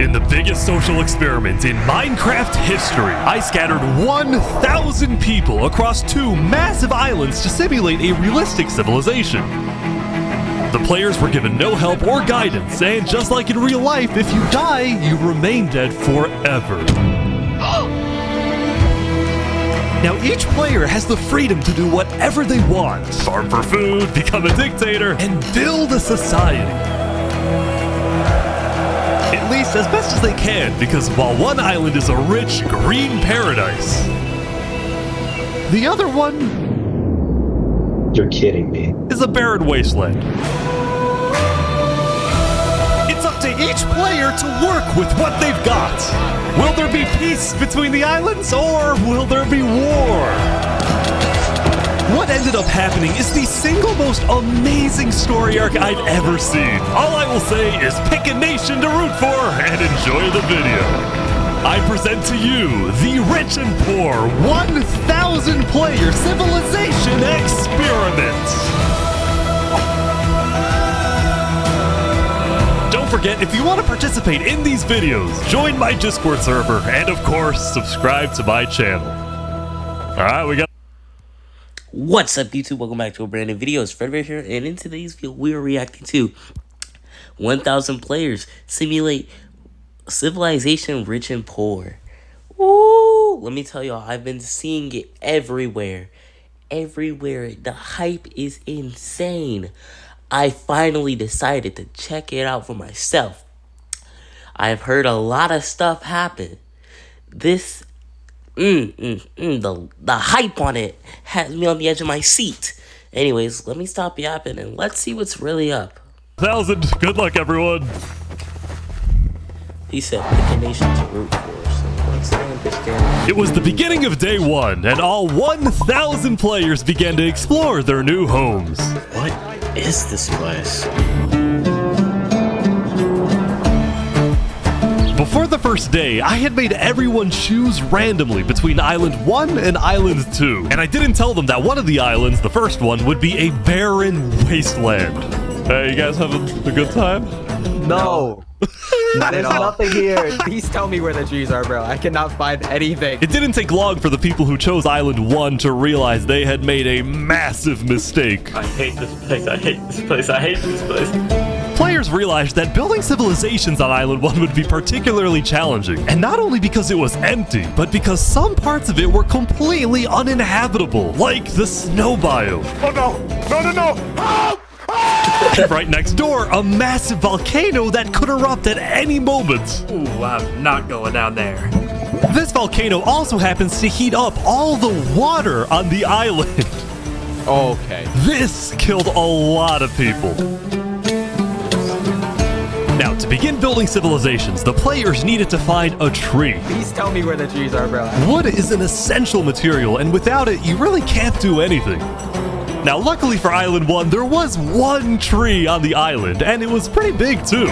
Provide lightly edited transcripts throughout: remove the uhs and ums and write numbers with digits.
In the biggest social experiment in Minecraft history, I scattered 1,000 people across 2 massive islands to simulate a realistic civilization. The players were given no help or guidance, and just like in real life, if you die, you remain dead forever. Now each player has the freedom to do whatever they want. Farm for food, become a dictator, and build a society. At least as best as they can, because while one island is a rich, green paradise, the other one... You're kidding me. ...is a barren wasteland. It's up to each player to work with what they've got. Will there be peace between the islands, or will there be war? What ended up happening is the single most amazing story arc I've ever seen. All I will say is pick a nation to root for and enjoy the video. I present to you the Rich and Poor 1,000 player civilization experiment. Don't forget, if you want to participate in these videos, join my Discord server, and of course, subscribe to my channel. Alright, we got... What's up, YouTube? Welcome back to a brand new video. It's Fred here, and in today's video, we are reacting to 1,000 players simulate civilization rich and poor. Woo! Let me tell y'all, I've been seeing it everywhere. Everywhere. The hype is insane. I finally decided to check it out for myself. I've heard a lot of stuff happen. This, the hype on it has me on the edge of my seat. Anyways, let me stop yapping and let's see what's really up. 1,000. Good luck, everyone. He said pick a nation to root for, so once I understand. It was the beginning of day 1, and all 1,000 players began to explore their new homes. What is this place? Before the first day, I had made everyone choose randomly between Island 1 and Island 2. And I didn't tell them that one of the islands, the first one, would be a barren wasteland. Hey, you guys having a good time? No. Not There's at all. nothing here. Please tell me where the trees are, bro. I cannot find anything. It didn't take long for the people who chose Island 1 to realize they had made a massive mistake. I hate this place. I hate this place. I hate this place. Players realized that building civilizations on Island 1 would be particularly challenging, and not only because it was empty, but because some parts of it were completely uninhabitable, like the snow biome. Oh no! No, no, no! Help! And right next door, a massive volcano that could erupt at any moment. Ooh, I'm not going down there. This volcano also happens to heat up all the water on the island. Okay. This killed a lot of people. Now, to begin building civilizations, the players needed to find a tree. Please tell me where the trees are, bro. Wood is an essential material, and without it, you really can't do anything. Now, luckily for Island 1, there was one tree on the island, and it was pretty big too.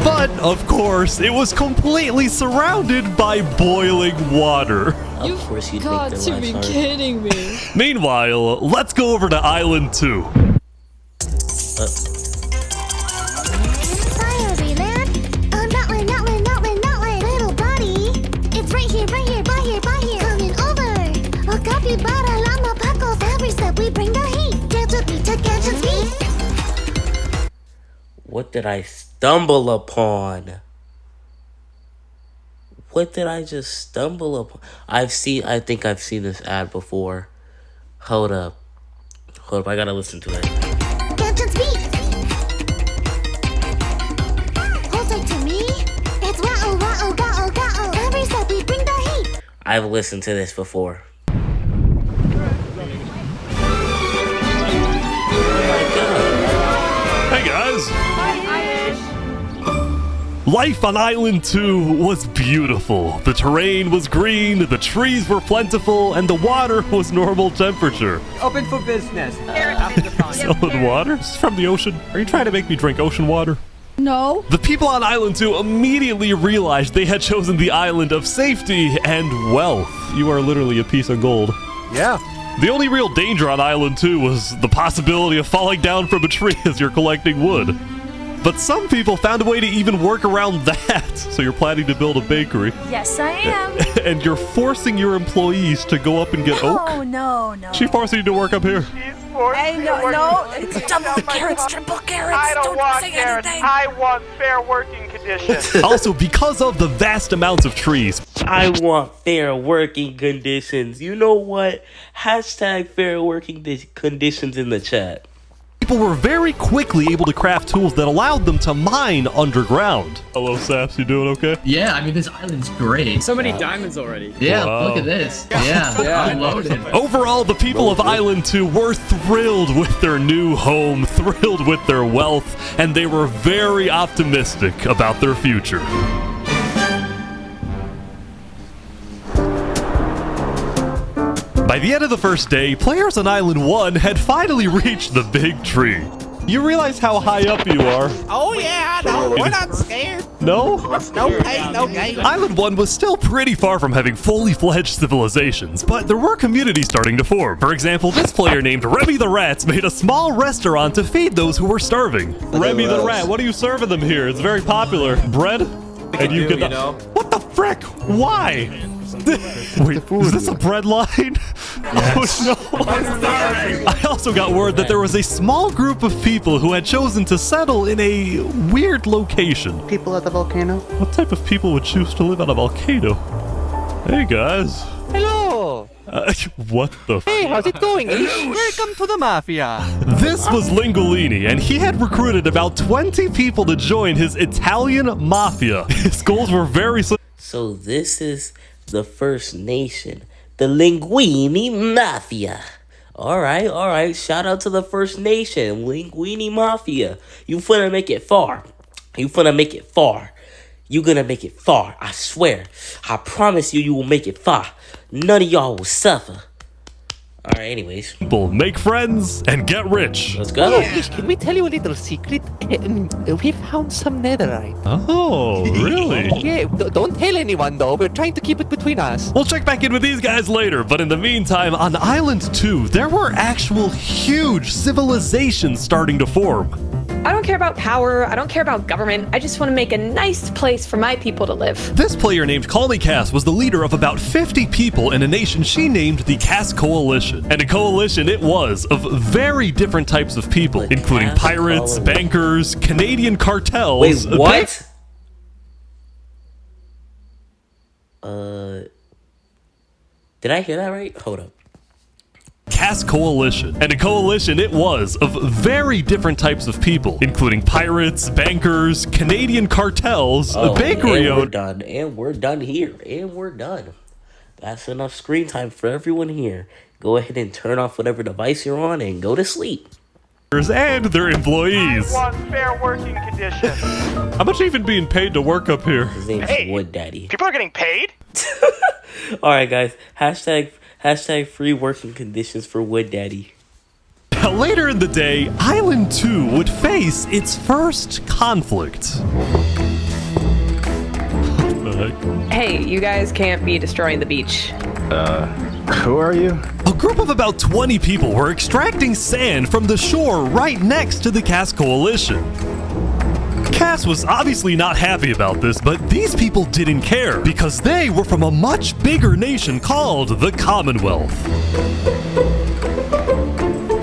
But, of course, it was completely surrounded by boiling water. Of course you'd God, make to their be lives hard. kidding me. Meanwhile, let's go over to Island 2. Fire, V-Man! That way, that way, that way, that way! Little buddy! It's right here, right here, right here, right here! Coming over! A capybara, llama, Paco, every step we bring the heat! Dance with me to catch and speed! What did I stumble upon? What did I just stumble upon? I think I've seen this ad before. Hold up, I gotta listen to it. Catch and speed! Hold tight to me! It's wow, wow, wow, wow! Every step we bring the heat! I've listened to this before. Hey guys! Life on Island 2 was beautiful. The terrain was green, the trees were plentiful, and the water was normal temperature. Open for business. Selling water? This is from the ocean. Are you trying to make me drink ocean water? No. The people on Island 2 immediately realized they had chosen the island of safety and wealth. You are literally a piece of gold. Yeah. The only real danger on Island 2 was the possibility of falling down from a tree as you're collecting wood. But some people found a way to even work around that. So you're planning to build a bakery. Yes, I am. And you're forcing your employees to go up and get oak? Oh, no. She forcing you to work up here. Hey, no. It's double carrots, triple carrots. I don't want say carrots. anything. I want fair working conditions. Also, because of the vast amounts of trees, I want fair working conditions. You know what? Hashtag fair working conditions in the chat. people were very quickly able to craft tools that allowed them to mine underground. Hello, Saps, you doing okay? Yeah, I mean, this island's great. So many diamonds already. Yeah, Wow. look at this. Yeah, I'm loaded. Overall, the people of Island 2 were thrilled with their new home, thrilled with their wealth, and they were very optimistic about their future. By the end of the first day, players on Island 1 had finally reached the big tree. You realize how high up you are? Oh yeah, no, we're not scared. No? No pain, no gain. Island 1 was still pretty far from having fully fledged civilizations, but there were communities starting to form. For example, this player named Remy the Rat made a small restaurant to feed those who were starving. Remy the Rat, what are you serving them here? It's very popular. Bread? And you could... What the frick? Why? Wait, is this a bread line? Yes. Oh no! I also got word that there was a small group of people who had chosen to settle in a weird location. People at the volcano. What type of people would choose to live on a volcano? Hey guys. Hello. What the? Hey, how's it going? Welcome to the mafia. This was Lingolini, and he had recruited about 20 people to join his Italian mafia. His goals were very So this is the First Nation, the Linguini Mafia. All right. Shout out to the First Nation, Linguini Mafia. You finna make it far. You finna make it far. You gonna make it far. I swear. I promise you, you will make it far. None of y'all will suffer. All right. Anyways, simple. Make friends and get rich. let's go. Yes, can we tell you a little secret? We found some netherite. Oh, really? Yeah, don't tell anyone though. We're trying to keep it between us. We'll check back in with these guys later, but in the meantime, on Island 2, there were actual huge civilizations starting to form. I don't care about power. I don't care about government. I just want to make a nice place for my people to live. This player named Call Me Cass was the leader of about 50 people in a nation she named the Cass Coalition. And a coalition it was of very different types of people, including pirates, bankers, Canadian cartels. Wait, what? Did I hear that right? Hold up. Cass Coalition. And a coalition it was of very different types of people, including pirates, bankers, Canadian cartels, bakery owners. And we're done here. And we're done. That's enough screen time for everyone here. Go ahead and turn off whatever device you're on and go to sleep. And their employees. I want fair working conditions. How much even being paid to work up here? His name's Wood Daddy. People are getting paid? Alright guys, hashtag free working conditions for Wood Daddy. Later in the day, Island 2 would face its first conflict. What the heck? Hey, you guys can't be destroying the beach. Who are you? A group of about 20 people were extracting sand from the shore right next to the Cass Coalition. Cass was obviously not happy about this, but these people didn't care because they were from a much bigger nation called the Commonwealth.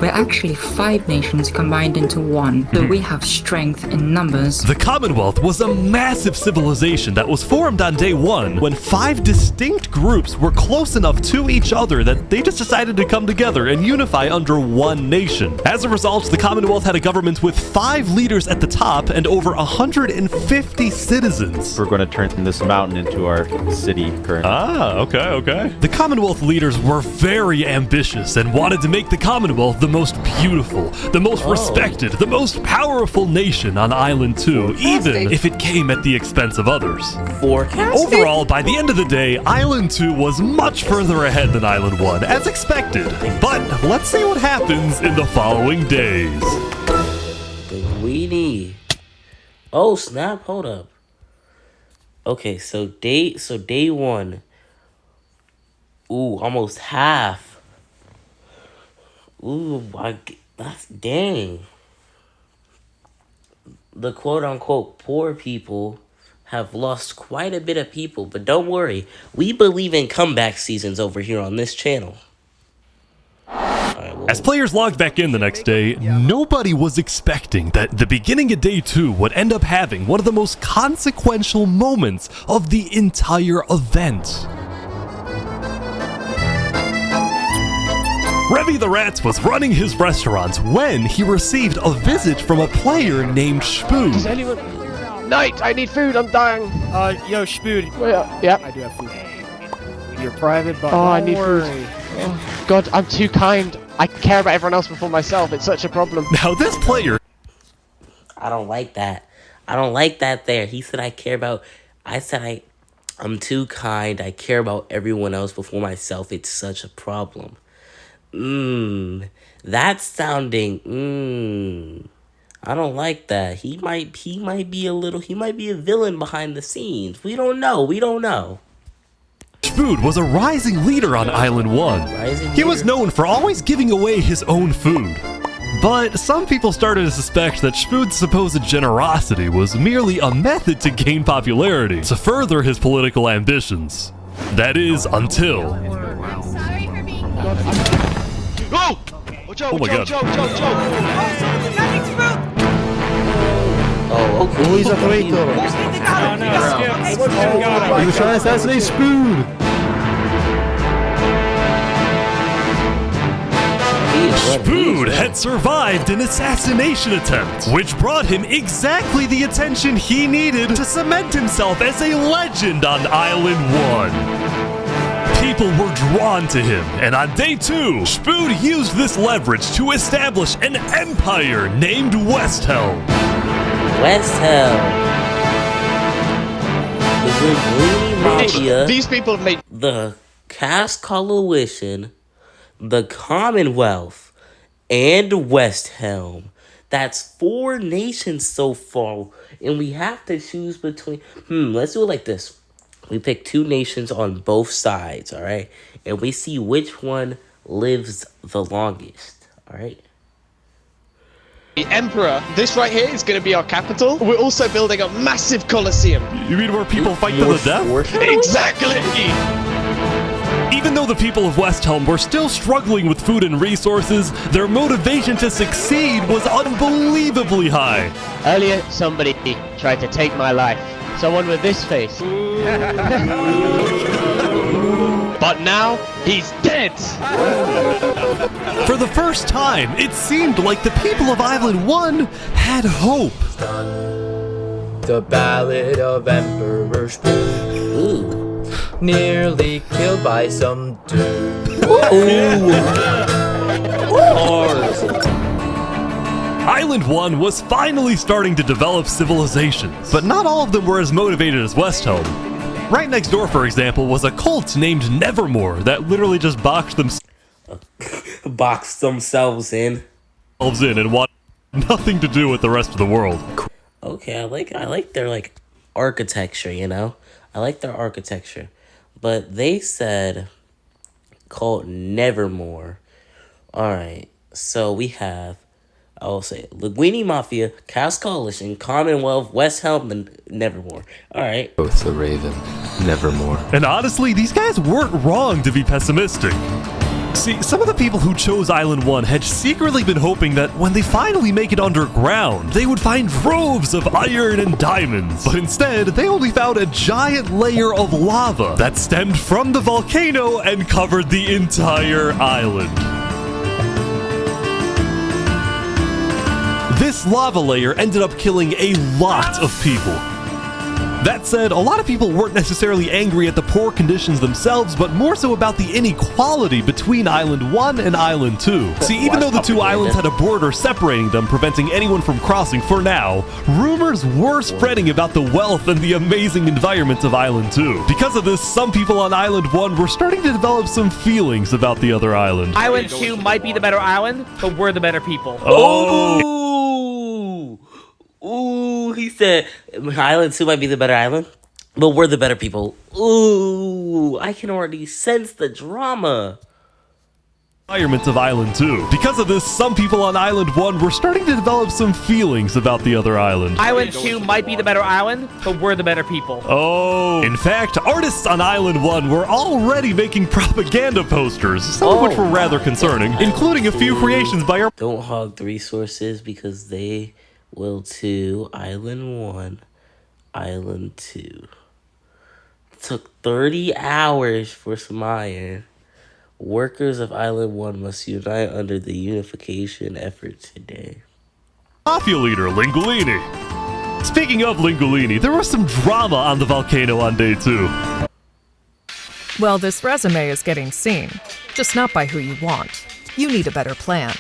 We're actually 5 nations combined into one, so we have strength in numbers. The Commonwealth was a massive civilization that was formed on day 1 when 5 distinct groups were close enough to each other that they just decided to come together and unify under one nation. As a result, the Commonwealth had a government with 5 leaders at the top and over 150 citizens. We're going to turn this mountain into our city currently. Ah, okay. The Commonwealth leaders were very ambitious and wanted to make the Commonwealth the most beautiful, the most respected, the most powerful nation on Island 2, even if it came at the expense of others. Overall, by the end of the day, Island 2 was much further ahead than Island 1, as expected. But let's see what happens in the following days. Linguini. Oh snap! Hold up. Okay, so day 1. Ooh, almost half. Ooh, that's dang. the quote-unquote poor people have lost quite a bit of people, but don't worry, we believe in comeback seasons over here on this channel. As players logged back in the next day, nobody was expecting that the beginning of day 2 would end up having one of the most consequential moments of the entire event. Revy the Rats was running his restaurant when he received a visit from a player named Spoon. Does anyone... Knight, I need food, I'm dying. Yo, Spood. Yeah. I do have food. You're private, but I don't need worry. food. Oh, God, I'm too kind. I care about everyone else before myself. It's such a problem. Now this player... I don't like that. I don't like that there. He said I'm too kind. I care about everyone else before myself. It's such a problem. That's sounding, I don't like that. He might be a villain behind the scenes. We don't know. Spood was a rising leader on Island 1. He was known for always giving away his own food. But some people started to suspect that Spood's supposed generosity was merely a method to gain popularity, to further his political ambitions. That is, until... Oh! Joe, Oh my God. Joe. Oh, okay. Who is a traitor? He was trying to assassinate Spood. Spood had survived an assassination attempt, which brought him exactly the attention he needed to cement himself as a legend on Island 1. People were drawn to him, and on day 2, Spood used this leverage to establish an empire named Westhelm. The Green Mafia, These people have made... the Caste Coalition, the Commonwealth, and Westhelm. That's 4 nations so far, and we have to choose between... let's do it like this. We pick 2 nations on both sides, alright? And we see which one lives the longest, alright? The Emperor. This right here is going to be our capital. We're also building a massive Colosseum. You mean where people fight to the death? Exactly! Even though the people of Westhelm were still struggling with food and resources, their motivation to succeed was unbelievably high. Earlier, somebody tried to take my life. Someone with this face. But now, he's dead! For the first time, it seemed like the people of Island 1 had hope. The Ballad of Emperor Spoon. Nearly killed by some dude. Island 1 was finally starting to develop civilizations, but not all of them were as motivated as Westhelm. Right next door, for example, was a cult named Nevermore that literally just boxed themselves in and wanted nothing to do with the rest of the world. Okay, I like their like architecture, you know? I like their architecture. But they said called Nevermore. Alright, so we have, I will say, Linguini Mafia, Caste Coalition, Commonwealth, Westhelm, and Nevermore. Alright. Both the Raven, Nevermore. And honestly, these guys weren't wrong to be pessimistic. See, some of the people who chose Island 1 had secretly been hoping that when they finally make it underground, they would find droves of iron and diamonds. But instead, they only found a giant layer of lava that stemmed from the volcano and covered the entire island. This lava layer ended up killing a lot of people. That said, a lot of people weren't necessarily angry at the poor conditions themselves, but more so about the inequality between Island 1 and Island 2. See, even though the 2 islands had a border separating them, preventing anyone from crossing for now, rumors were spreading about the wealth and the amazing environment of Island 2. Because of this, some people on Island 1 were starting to develop some feelings about the other island. Island 2 might be the better island, but we're the better people. Ooh, he said Island 2 might be the better island, but we're the better people. Ooh, I can already sense the drama. environment of Island 2. Because of this, some people on Island 1 were starting to develop some feelings about the other island. Island 2 might be the better island, but we're the better people. Oh. In fact, artists on Island 1 were already making propaganda posters, some of which were rather concerning, including a few creations by our— Don't hog the resources because they will too. Island 1, Island 2. Took 30 hours for some iron. Workers of Island 1 must unite under the unification effort today. Mafia leader, Lingolini. Speaking of Lingolini, there was some drama on the volcano on day 2. Well, this resume is getting seen, just not by who you want. You need a better plan.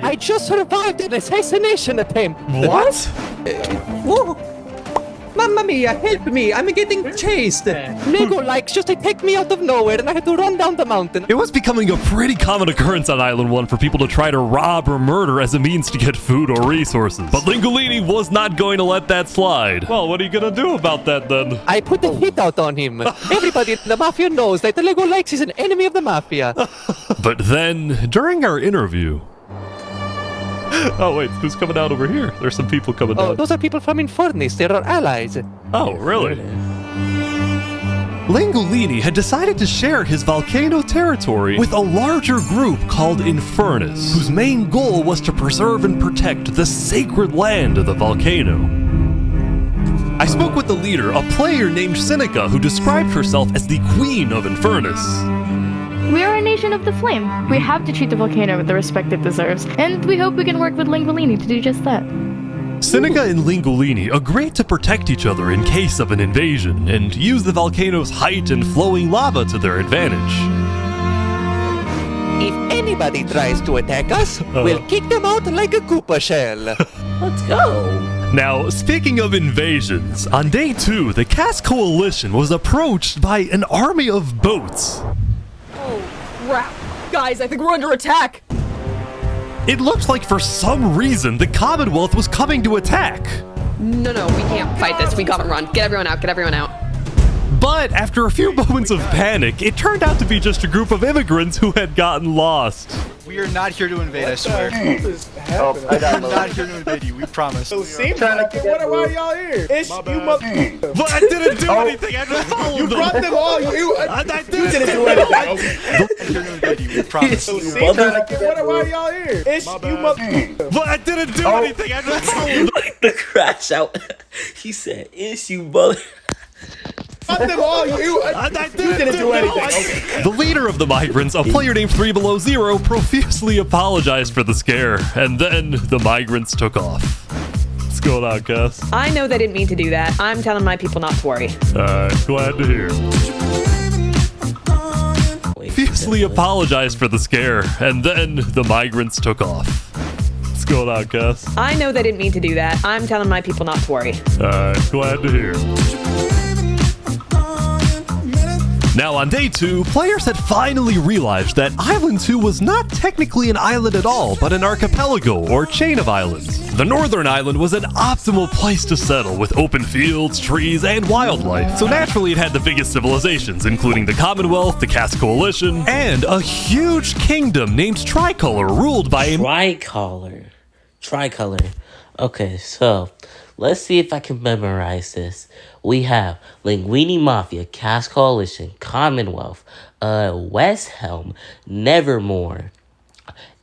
I just survived an assassination attempt. What? Whoa. Mamma mia, help me, I'm getting chased. Lego likes just take me out of nowhere and I had to run down the mountain. It was becoming a pretty common occurrence on Island 1 for people to try to rob or murder as a means to get food or resources. But Lingolini was not going to let that slide. Well, what are you gonna do about that then? I put the hit out on him. Everybody in the Mafia knows that the Lego likes is an enemy of the Mafia. But then, during our interview... Oh wait, who's coming out over here? There's some people coming down. Oh, those are people from Infernus. They're our allies. Oh, really? Lingolini had decided to share his volcano territory with a larger group called Infernus, whose main goal was to preserve and protect the sacred land of the volcano. I spoke with the leader, a player named Seneca, who described herself as the Queen of Infernus. We are a nation of the flame. We have to treat the volcano with the respect it deserves, and we hope we can work with Lingolini to do just that. Seneca and Lingolini agreed to protect each other in case of an invasion, and use the volcano's height and flowing lava to their advantage. If anybody tries to attack us, we'll kick them out like a Koopa shell. Let's go. Now, speaking of invasions, on day 2, the Cass Coalition was approached by an army of boats. Crap. Guys, I think we're under attack. It looked like for some reason the Commonwealth was coming to attack. No, we can't fight this. We gotta run. Get everyone out. Get everyone out. But after a few moments of panic, it turned out to be just a group of immigrants who had gotten lost. We are not here to invade, I swear. Oh, I got not here to invade you, we promise. So seems like why are y'all here? It's you mother. But I didn't do anything. I just followed You them. brought them all. I didn't do anything. Okay. Here to invade you, we promise. So seems like why are y'all here? It's you mother. But I didn't do anything. I just followed them. Like the crash out. He said, "It's you, mother." Them all. You didn't do anything. The leader of the migrants, a player named 3 Below Zero, profusely apologized for the scare, and then the migrants took off. What's going on, Cass? I know they didn't mean to do that. I'm telling my people not to worry. Glad to hear. Profusely apologized for the scare, and then the migrants took off. What's going on, Cass? I know they didn't mean to do that. I'm telling my people not to worry. Glad to hear. Now, on day 2, players had finally realized that Island 2 was not technically an island at all, but an archipelago, or chain of islands. The northern island was an optimal place to settle, with open fields, trees, and wildlife. So naturally it had the biggest civilizations, including the Commonwealth, the Cass Coalition, and a huge kingdom named Tricolor, ruled by a... Tricolor. Okay, so... let's see if I can memorize this. We have Linguini Mafia, Cass Coalition, Commonwealth, West Helm, Nevermore.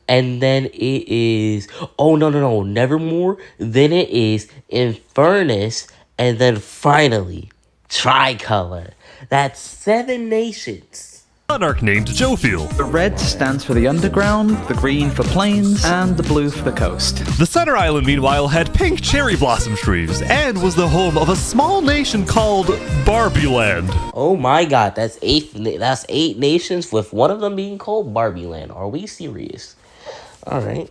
And then it is... oh, no. Nevermore. Then it is Infernus. And then finally, Tricolor. That's 7 nations. Monarch named Jofiel. The red stands for the underground, the green for plains, and the blue for the coast. The center island, meanwhile, had pink cherry blossom trees and was the home of a small nation called Barbie Land. Oh my god, that's 8 nations with one of them being called Barbie Land. Are we serious? Alright.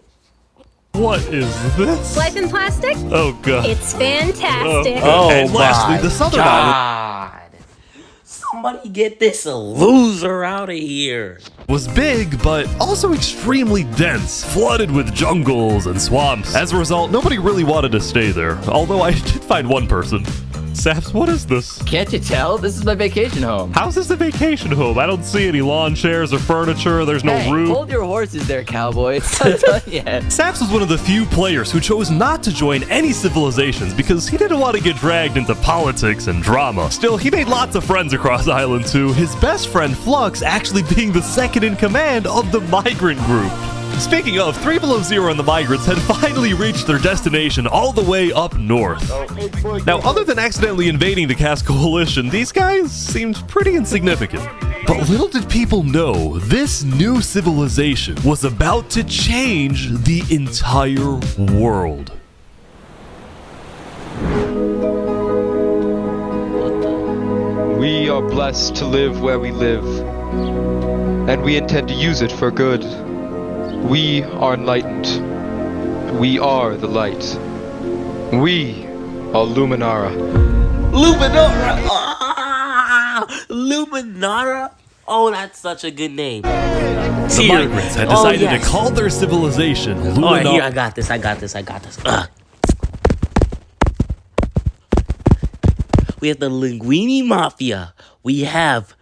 What is this? Life in plastic? Oh god. It's fantastic. Oh and my lastly, the southern god. Somebody get this loser out of here. Was big, but also extremely dense, flooded with jungles and swamps. As a result, nobody really wanted to stay there, although I did find one person. Saps, what is this? Can't you tell? This is my vacation home. How's this a vacation home? I don't see any lawn chairs or furniture. There's no roof. Hold your horses there, cowboy. It's not done yet. Saps was one of the few players who chose not to join any civilizations because he didn't want to get dragged into politics and drama. Still, he made lots of friends across Island 2, his best friend Flux actually being the second in command of the migrant group. Speaking of, 3 Below Zero and the migrants had finally reached their destination all the way up north. Now, other than accidentally invading the Cast Coalition, these guys seemed pretty insignificant. But little did people know, this new civilization was about to change the entire world. We are blessed to live where we live, and we intend to use it for good. We are enlightened. We are the light. We are Luminara. Luminara! Luminara? Oh, that's such a good name. The migrants had decided to call their civilization Luminara. Alright, here, I got this. We have the Linguini Mafia. We have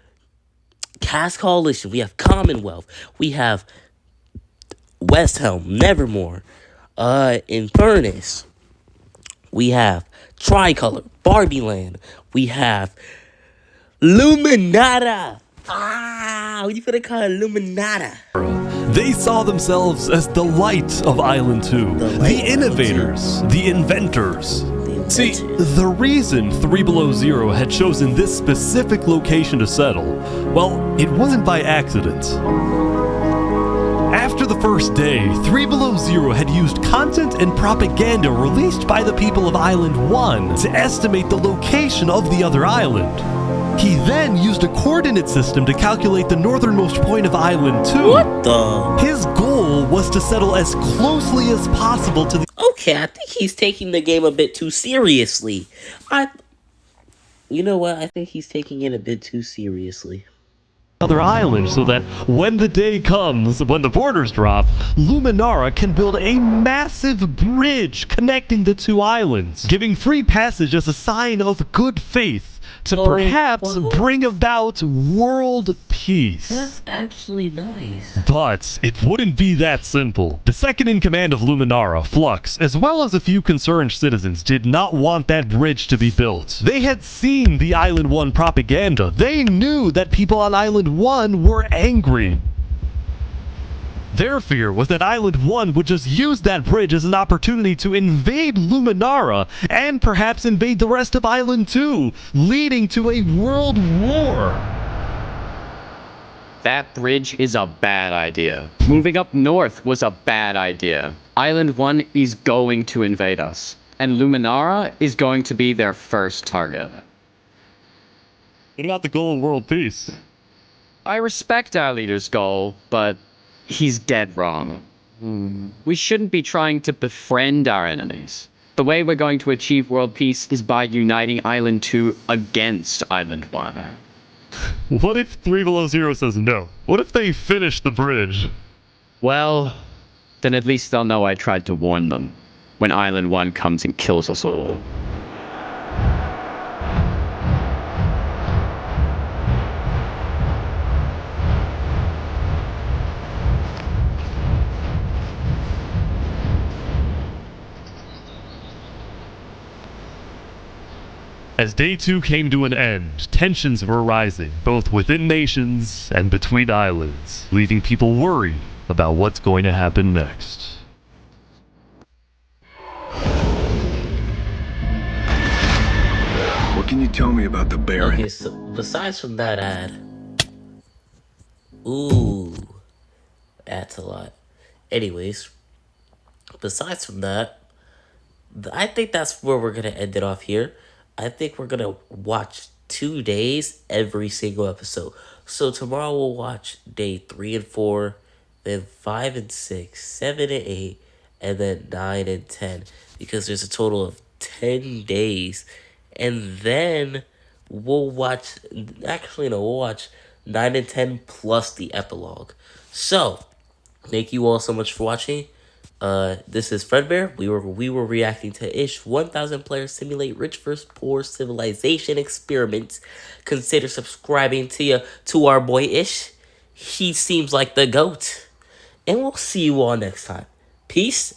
Cast Coalition. We have Commonwealth. We have West Helm, Nevermore, Infernus. We have Tricolor, Barbie Land. We have Luminara. What you gonna call it? Luminara. They saw themselves as the light of Island 2, the innovators, the inventors. See, the reason 3 Below Zero had chosen this specific location to settle, well, it wasn't by accident. After the first day, 3 Below Zero had used content and propaganda released by the people of Island 1 to estimate the location of the other island. He then used a coordinate system to calculate the northernmost point of Island 2. What the? His goal was to settle as closely as possible to the... Okay, I think he's taking the game a bit too seriously. You know what? I think he's taking it a bit too seriously. Other island, so that when the day comes, when the borders drop, Luminara can build a massive bridge connecting the two islands, giving free passage as a sign of good faith to perhaps bring about world peace. That's actually nice. But it wouldn't be that simple. The second in command of Luminara, Flux, as well as a few concerned citizens, did not want that bridge to be built. They had seen the Island 1 propaganda. They knew that people on Island 1 were angry. Their fear was that Island 1 would just use that bridge as an opportunity to invade Luminara and perhaps invade the rest of Island 2, leading to a world war. That bridge is a bad idea. Moving up north was a bad idea. Island 1 is going to invade us, and Luminara is going to be their first target. What about the goal of world peace? I respect our leader's goal, but he's dead wrong. We shouldn't be trying to befriend our enemies. The way we're going to achieve world peace is by uniting Island 2 against Island 1. What if 3 Below Zero says no? What if they finish the bridge? Well, then at least they'll know I tried to warn them when Island 1 comes and kills us all. As Day 2 came to an end, tensions were rising, both within nations and between islands, leaving people worried about what's going to happen next. What can you tell me about the Baron? Okay, so besides from that ad... Ooh. That's a lot. Anyways, besides from that, I think that's where we're going to end it off here. I think we're going to watch 2 days every single episode. So tomorrow we'll watch day 3 and 4, then 5 and 6, 7 and 8, and then 9 and 10. Because there's a total of 10 days. And then we'll watch, we'll watch 9 and 10 plus the epilogue. So, thank you all so much for watching. This is Fredbear. We were reacting to Ish 1000 players simulate rich versus poor civilization experiments. Consider subscribing to our boy Ish. He seems like the GOAT. And we'll see you all next time. Peace